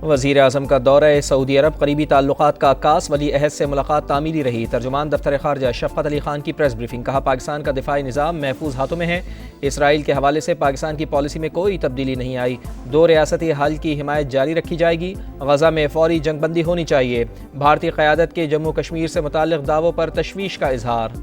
वज़ीर आज़म का दौरा सऊदी अरब करीबी ताल्लुकात का आकास, वली अहद से मुलाकात तामीली रही। तर्जुमान दफ्तर ख़ारजा शफ़क़त अली ख़ान की प्रेस ब्रीफिंग। कहा, पाकिस्तान का दिफ़ाई निज़ाम महफूज हाथों में है। इसराइल के हवाले से पाकिस्तान की पॉलिसी में कोई तब्दीली नहीं आई। दो रियासती हल की हिमायत जारी रखी जाएगी। गज़ा में फ़ौरी जंगबंदी होनी चाहिए। भारतीय क़यादत के जम्मू कश्मीर से मुताल्लिक़ दावों पर तशवीश का इजहार।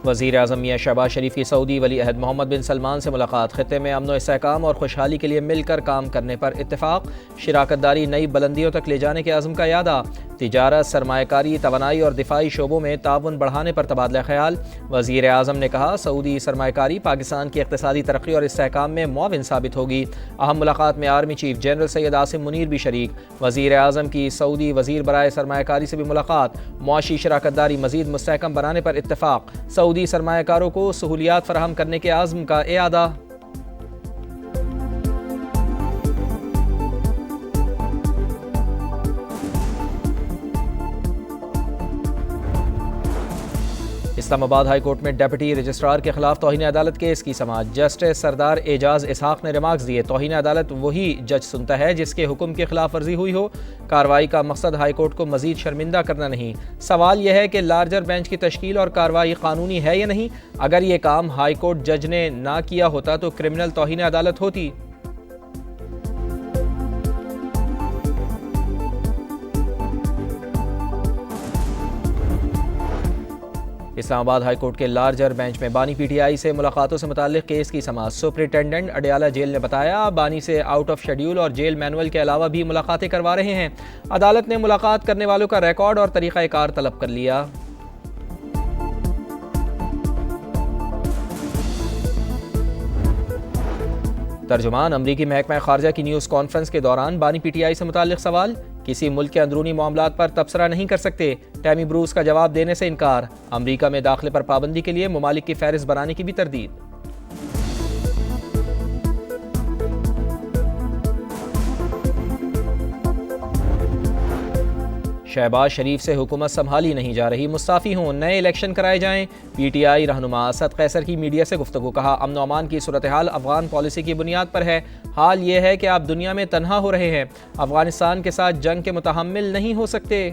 वज़ीर आज़म मियां शहबाज शरीफ की सऊदी वली अहद मोहम्मद बिन सलमान से मुलाकात। ख़ित्ते में अमन व इस्तेहकाम और खुशहाली के लिए मिलकर काम करने पर इत्तेफाक। शराकतदारी नई बुलंदियों तक ले जाने के आज़म का यादा। तिजारत, सरमायाकारी, तवानाई और दिफाई शोबों में ताउन बढ़ाने पर तबादला ख्याल। वज़ीर आज़म ने कहा, सऊदी सरमायाकारी पाकिस्तान की इक़्तिसादी तरक्की और इस्तेहकाम में मुआविन साबित होगी। अहम मुलाकात में army chief general Syed Asim Munir भी शरीक। वज़ीर आज़म की सऊदी वज़ीर बराए सरमायाकारी से भी मुलाकात। मुआशी शराकतदारी मज़ीद मुस्तहकम बनाने पर इत्तेफाक। सऊदी सरमायाकारों को सहूलियात फराहम करने के आज़म का इआदा। इस्लामाबाद हाई कोर्ट में डिप्टी रजिस्ट्रार के खिलाफ तौहीन अदालत केस की समाअत। जस्टिस सरदार एजाज इसहाक ने रिमार्क्स दिए, तौहीन अदालत वही जज सुनता है जिसके हुक्म की खिलाफ वर्जी हुई हो। कार्रवाई का मकसद हाई कोर्ट को मजीद शर्मिंदा करना नहीं। सवाल यह है कि लार्जर बेंच की तश्कील और कार्रवाई कानूनी है या नहीं। अगर ये काम हाई कोर्ट जज ने ना किया होता तो क्रिमिनल तौहीन अदालत होती। इस्लामाबाद हाई कोर्ट के लार्जर बेंच में बानी पीटीआई से मुलाकातों से मुताल्लिक केस की समाअत। सुपरिटेंडेंट अडयाला जेल ने बताया, बानी से आउट ऑफ शेड्यूल और जेल मैनुअल के अलावा भी मुलाकातें करवा रहे हैं। अदालत ने मुलाकात करने वालों का रिकॉर्ड और तरीक़ाकार तलब कर लिया। तर्जुमान अमरीकी महकमा खारजा की न्यूज़ कॉन्फ्रेंस के दौरान बानी पीटीआई से मुताल्लिक सवाल। किसी मुल्क के अंदरूनी मामलात पर तबसरा नहीं कर सकते। टैमी ब्रूस का जवाब देने से इनकार। अमरीका में दाखिले पर पाबंदी के लिए ममालिक की फहरिस्त बनाने की भी तरदीद। शहबाज शरीफ से हुकूमत संभाली नहीं जा रही, मुस्ताफ़ी हों, नए इलेक्शन कराए जाएं। पीटीआई रहनुमा असद कैसर की मीडिया से गुफ्तगू। कहा, अमन व अमान की सूरत हाल अफगान पॉलिसी की बुनियाद पर है। हाल ये है कि आप दुनिया में तन्हा हो रहे हैं। अफगानिस्तान के साथ जंग के मुतहम्मिल नहीं हो सकते।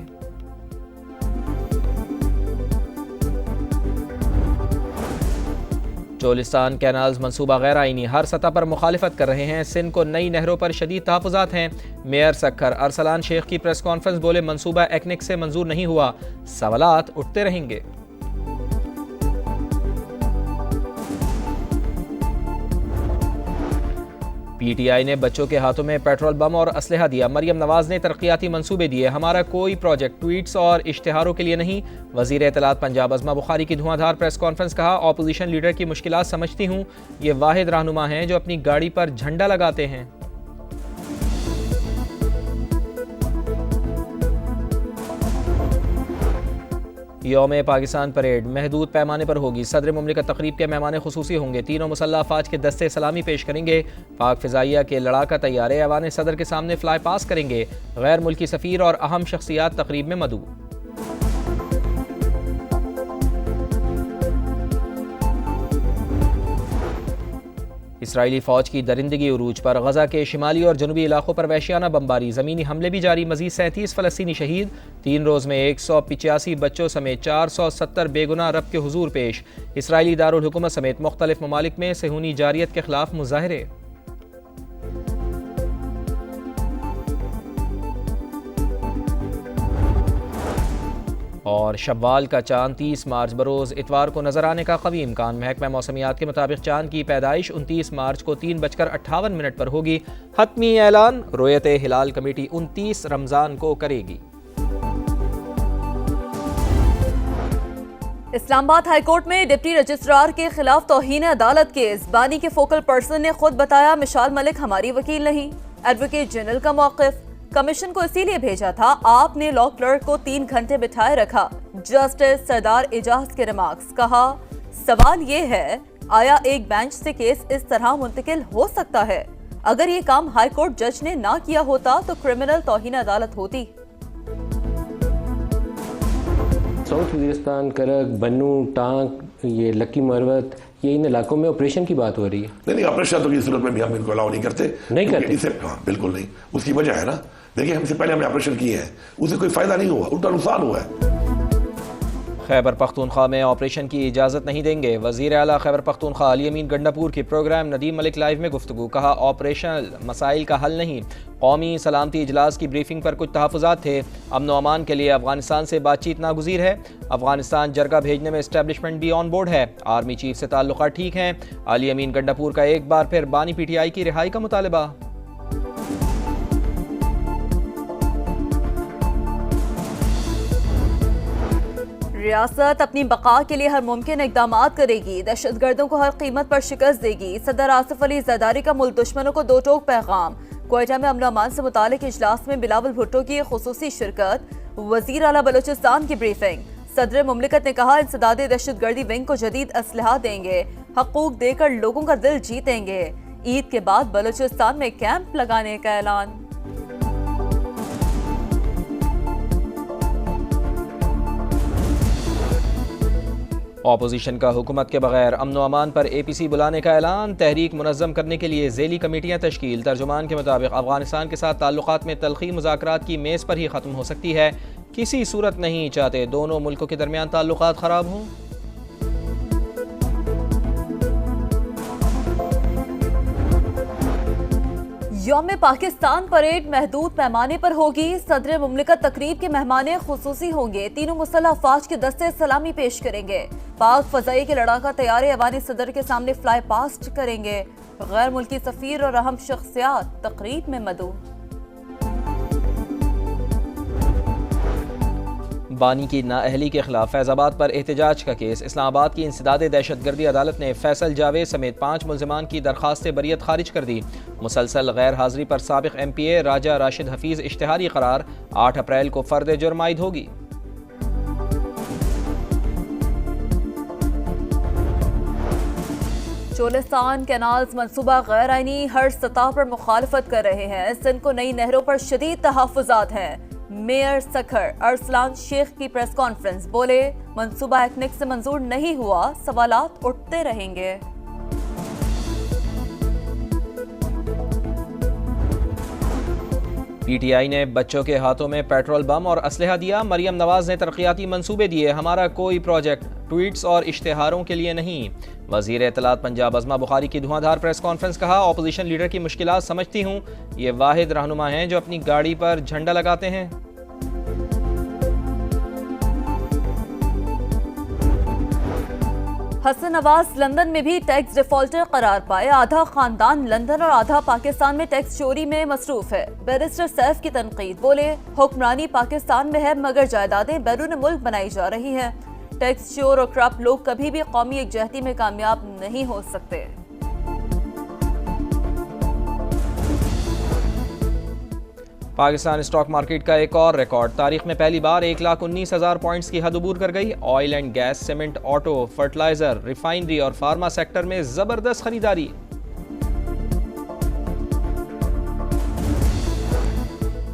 चोलिस्तान कैनाल्स मनसूबा गैर आईनी, हर सतह पर मुखालिफत कर रहे हैं। सिंध को नई नहरों पर शदीद तहफ़्फ़ुज़ात हैं। मेयर सक्खर अरसलान शेख की प्रेस कॉन्फ्रेंस, बोले मनसूबा एक्निक से मंजूर नहीं हुआ। सवालात उठते रहेंगे। पीटीआई ने बच्चों के हाथों में पेट्रोल बम और असलहा दिया। मरियम नवाज ने तरक्याती मंसूबे दिए। हमारा कोई प्रोजेक्ट ट्वीट्स और इश्तिहारों के लिए नहीं। वज़ीर इत्तलात पंजाब अज़मा बुखारी की धुआंधार प्रेस कॉन्फ्रेंस। कहा, ऑपोजिशन लीडर की मुश्किलात समझती हूँ। ये वाहिद रहनुमा हैं जो अपनी गाड़ी पर झंडा लगाते हैं। यौम पाकिस्तान परेड महदूद पैमाने पर होगी। सदर मुमलिकत तकरीब के मेहमान खुसूसी होंगे। तीनों मुसल्लह अफवाज के दस्ते सलामी पेश करेंगे। पाक फ़िज़ाइया के लड़ाका तैयारे ऐवान सदर के सामने फ्लाई पास करेंगे। गैर मुल्की सफ़ीर और अहम शख्सियात तकरीब में मदऊ। इसराइली फ़ौज की दरिंदगी उरूज पर। गज़ा के शिमाली और जनूबी इलाकों पर वहशियाना बमबारी, ज़मीनी हमले भी जारी। मज़ीद 37 फ़लस्तीनी शहीद। 3 रोज़ में 185 बच्चों समेत 470 बेगुनाह रब के हुजूर पेश। इसराइली दारुल हुकूमत समेत मुख्तलिफ ममालिक में सेहूनी जारियत के खिलाफ मुज़ाहरे। और शव्वाल का चांद 30 मार्च बरोज़ इतवार को नजर आने का कवी इम्कान। महकमा मौसमियात के मुताबिक चांद की पैदाइश 29 मार्च को 3:58 पर होगी। हतमी ऐलान रोयत हिलाल कमेटी 29 रमजान को करेगी। इस्लामाबाद हाईकोर्ट में डिप्टी रजिस्ट्रार के खिलाफ तौहीन अदालत केस। बानी के फोकल पर्सन ने खुद बताया, मिशाल मलिक हमारी वकील नहीं। एडवोकेट जनरल का मौक़िफ़, कमीशन को इसीलिए भेजा था, आपने लॉ क्लर्क को 3 घंटे बिठाए रखा। जस्टिस सरदार एजाज के रिमार्क्स। कहा, सवाल ये है, आया एक बेंच से केस इस तरह मुंतकिल हो सकता है? अगर ये काम हाई कोर्ट जज ने ना किया होता तो क्रिमिनल तौहीन अदालत होती। साउथ वजीरिस्तान, करक, बन्नू, टांक ये लक्की मरवत, ये इन इलाकों में ऑपरेशन की बात हो रही है। नहीं, ऑपरेशन तो की सूरत में भी हम इनको अलाउ नहीं करते। करते? हाँ, बिल्कुल नहीं। उसकी वजह है ना, देखिए हमसे पहले हमने ऑपरेशन किए हैं, उससे कोई फायदा नहीं हुआ, उल्टा नुकसान हुआ है। खैबर पख्तूनख्वा में ऑपरेशन की इजाज़त नहीं देंगे। वज़ीर आला खैबर पख्तूनख्वा अली अमीन गंडापुर की प्रोग्राम नदीम मलिक लाइव में गुफ्तगू। कहा ऑपरेशनल मसाइल का हल नहीं, कौमी सलामती इजलास की ब्रीफिंग पर कुछ तहफ़्फ़ुज़ात थे। अमन व अमान के लिए अफगानिस्तान से बातचीत नागुज़ीर है। अफगानिस्तान जरगा भेजने में इस्टेब्लिशमेंट भी ऑन बोर्ड है। आर्मी चीफ से ताल्लुकात ठीक हैं। अली अमीन गंडापुर का एक बार फिर बानी PTI की रिहाई का मुतालबा। रियासत अपनी बका के लिए हर मुमकिन इकदाम करेगी, दहशतगर्दों को हर कीमत पर शिकस्त देगी। सदर आसिफ अली जरदारी का मुल्क दुश्मनों को दो टोक पैगाम। क्वेटा में अमन अमान से मुतालिक इजलास में बिलावल भुट्टो की खुसूसी शिरकत। वजीर आला बलोचिस्तान की ब्रीफिंग। सदर मुमलिकत ने कहा इंसदादे दहशतगर्दी विंग को जदीद असलहा देंगे, हकूक देकर लोगों का दिल जीतेंगे। ईद के बाद बलोचिस्तान में कैंप लगाने का ऐलान। ऑपोजिशन का हुकूमत के बगैर अमन व अमान पर APC बुलाने का ऐलान। तहरीक मुनज़्ज़म करने के लिए ज़ेली कमेटियाँ तश्कील। तर्जुमान के मुताबिक अफगानिस्तान के साथ ताल्लुकात में तलखी मुज़ाकरात की मेज़ पर ही ख़त्म हो सकती है। किसी सूरत नहीं चाहते दोनों मुल्कों के दरमियान ताल्लुकात ख़राब हों। यौम पाकिस्तान परेड महदूद पैमाने पर होगी। सदर मुमलिकत तकरीब के मेहमान खुसूसी होंगे। तीनों मुसल्लह अफवाज के दस्ते सलामी पेश करेंगे। पाक फजाई के लड़ाका तैयारे अवानी सदर के सामने फ्लाई पास्ट करेंगे। गैर मुल्की सफीर और अहम शख्सियात तकरीब में मदऊ। बानी की नाअहली के खिलाफ फैजाबाद पर एहतजाज का केस। इस्लामाबाद की इंसदादे दहशतगर्दी अदालत ने फैसल जावेद समेत 5 मुल्ज़िमान की दरख्वास्त बरियत खारिज कर दी। मुसलसल गैर हाजिरी पर साबिक MPA राजा राशिद हफीज इश्तिहारी करार। 8 अप्रैल को फर्द जुर्म आयद होगी। चोलिस्तान कैनाल्स मनसूबा गैर आईनी, हर सतह पर मुखालफत कर रहे हैं। सिंध को नई नहरों पर शदीद तहफ़्फ़ुज़ात हैं। मेयर सखर अरसलान शेख की प्रेस कॉन्फ्रेंस, बोले मंसूबा एक्निक से मंजूर नहीं हुआ, सवालात उठते रहेंगे। PTI ने बच्चों के हाथों में पेट्रोल बम और असलहा दिया। मरियम नवाज ने तरक्याती मंसूबे दिए, हमारा कोई प्रोजेक्ट ट्वीट्स और इश्तिहारों के लिए नहीं। वजीर इत्तलात पंजाब अज़मा बुखारी की धुआंधार प्रेस कॉन्फ्रेंस। कहा ऑपोजिशन लीडर की मुश्किलात समझती हूँ, ये वाहिद रहनुमा हैं जो अपनी गाड़ी पर झंडा लगाते हैं। हसन नवाज लंदन में भी टैक्स डिफॉल्टर करार पाए। आधा खानदान लंदन और आधा पाकिस्तान में टैक्स चोरी में मसरूफ है। बैरिस्टर सैफ की तनकीद, बोले हुक्मरानी पाकिस्तान में है मगर जायदादें बैरून मुल्क बनाई जा रही हैं। टैक्स चोर और करप्ट लोग कभी भी कौमी एकजहती में कामयाब नहीं हो सकते। पाकिस्तान स्टॉक मार्केट का एक और रिकॉर्ड। तारीख में पहली बार 1,19,000 पॉइंट्स की हद अबूर कर गई। Oil and gas, cement, auto, fertiliser, refinery और फार्मा सेक्टर में जबरदस्त खरीदारी।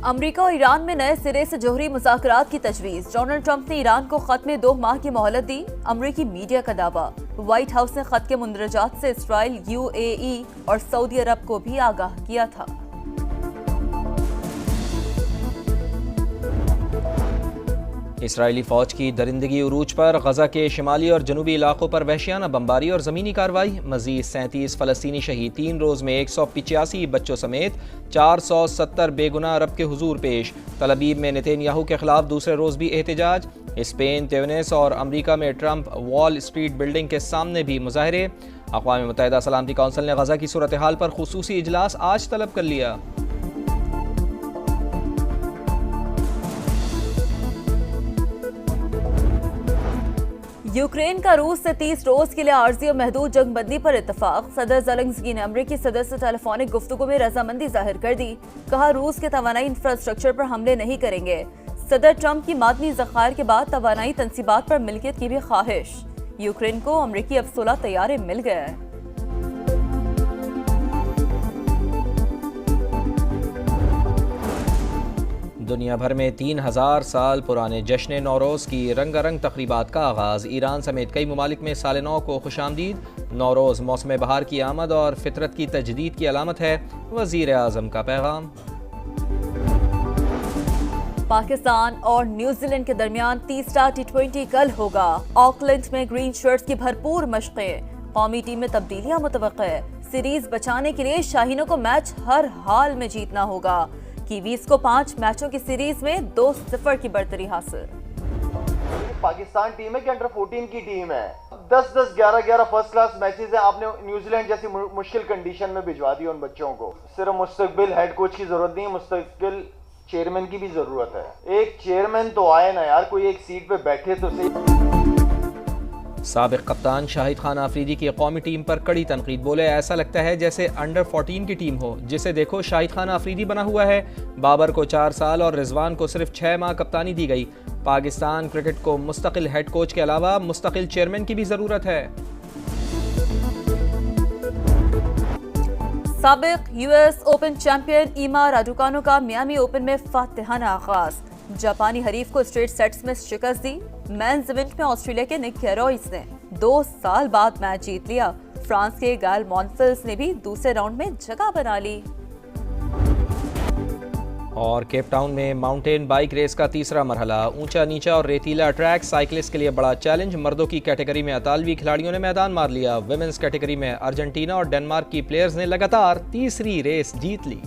अमरीका और ईरान में नए सिरे से जोहरी मुज़ाकरात की तजवीज़। डोनाल्ड ट्रंप ने ईरान को खत में 2 माह की मोहलत दी। अमरीकी मीडिया का दावा। व्हाइट हाउस ने खत के मुंदरजात से इसराइल, UAE और सऊदी अरब को भी आगाह किया था। इसराइली फौज की दरिंदगी उरूज पर। गजा के शिमाली और जनूबी इलाकों पर वहशियाना बमबारी और ज़मीनी कार्रवाई। मजीद 37 फ़लस्तीनी शहीद। 3 रोज़ में 185 बच्चों समेत 470 बेगुनाह अरब के हुजूर पेश। तल अबीब में नेतन्याहू के खिलाफ दूसरे रोज़ भी एहतजाज। स्पेन, ट्यूनिस और अमरीका में ट्रंप वॉल स्ट्रीट बिल्डिंग के सामने भी मुजाहरे। अक़वाम मुत्तहिदा सलामती कौंसिल ने गजा की सूरत हाल पर खुसूसी इजलास आज तलब कर लिया। यूक्रेन का रूस से 30 रोज के लिए आर्जी और महदूद जंगबंदी पर इत्तफाक। सदर ज़ेलेंस्की ने अमरीकी सदर से टेलीफोनिक गुफ्तगू में रजामंदी जाहिर कर दी। कहा रूस के तवानाई इंफ्रास्ट्रक्चर पर हमले नहीं करेंगे। सदर ट्रंप की मादनी ज़खायर के बाद तवानाई तनसीबात पर मिल्कियत की भी ख्वाहिश। यूक्रेन को अमरीकी F-16 तैयारे मिल गए। दुनिया भर में 3000 साल पुराने जश्न नौरोज़ की रंगारंग तक़रीबात का आगाज़। ईरान समेत कई ममालिक में साल नौ को खुशामदीद। नौरोज़ मौसम बहार की आमद और फितरत की तजदीद की अलामत है, वज़ीर आज़म का पैगाम। पाकिस्तान और न्यूजीलैंड के दरमियान तीसरा T20 कल होगा। ऑकलैंड में ग्रीन शर्ट्स की भरपूर मशक़ें। कौमी टीम में तब्दीलियां मुतवक्के। सीरीज बचाने के लिए शाहीनों को मैच हर हाल में जीतना होगा। कीवीज को 5 मैचों की सीरीज में 2-0 की बढ़तरी हासिल। पाकिस्तान टीम है कि अंडर 14 की टीम है। 10-10, 11-11 फर्स्ट क्लास मैचेस हैं। आपने न्यूजीलैंड जैसी मुश्किल कंडीशन में भिजवा दिया उन बच्चों को। सिर्फ मुस्तकबिल हेड कोच की जरूरत नहीं, मुस्तकबिल चेयरमैन की भी जरूरत है। एक चेयरमैन तो आए ना यार, कोई एक सीट पे बैठे तो सही। साबिक कप्तान शाहिद खान आफरीदी की कौमी टीम पर कड़ी तनकीद। बोले, ऐसा लगता है जैसे अंडर 14 की टीम हो, जिसे देखो शाहिद खान आफरीदी बना हुआ है। बाबर को 4 साल और रिजवान को सिर्फ 6 माह कप्तानी दी गई। पाकिस्तान क्रिकेट को मुस्तकिल हेड कोच के अलावा मुस्तकिल चेयरमैन की भी जरूरत है। साबिक US ओपन चैंपियन ईमा राडुकानो का मियामी ओपन में फातिहाना आगाज। जापानी हरीफ को स्ट्रेट सेट्स में शिकस्त दी। मेंस इवेंट में ऑस्ट्रेलिया के निक कैरोइस ने 2 साल बाद मैच जीत लिया। फ्रांस के गायल मॉनफिल्स ने भी दूसरे राउंड में जगह बना ली। और केप टाउन में माउंटेन बाइक रेस का तीसरा मरहला। ऊंचा नीचा और रेतीला ट्रैक साइकिलिस्ट के लिए बड़ा चैलेंज। मर्दों की कैटेगरी में इतालवी खिलाड़ियों ने मैदान मार लिया। विमेंस कैटेगरी में अर्जेंटीना और डेनमार्क की प्लेयर्स ने लगातार तीसरी रेस जीत ली।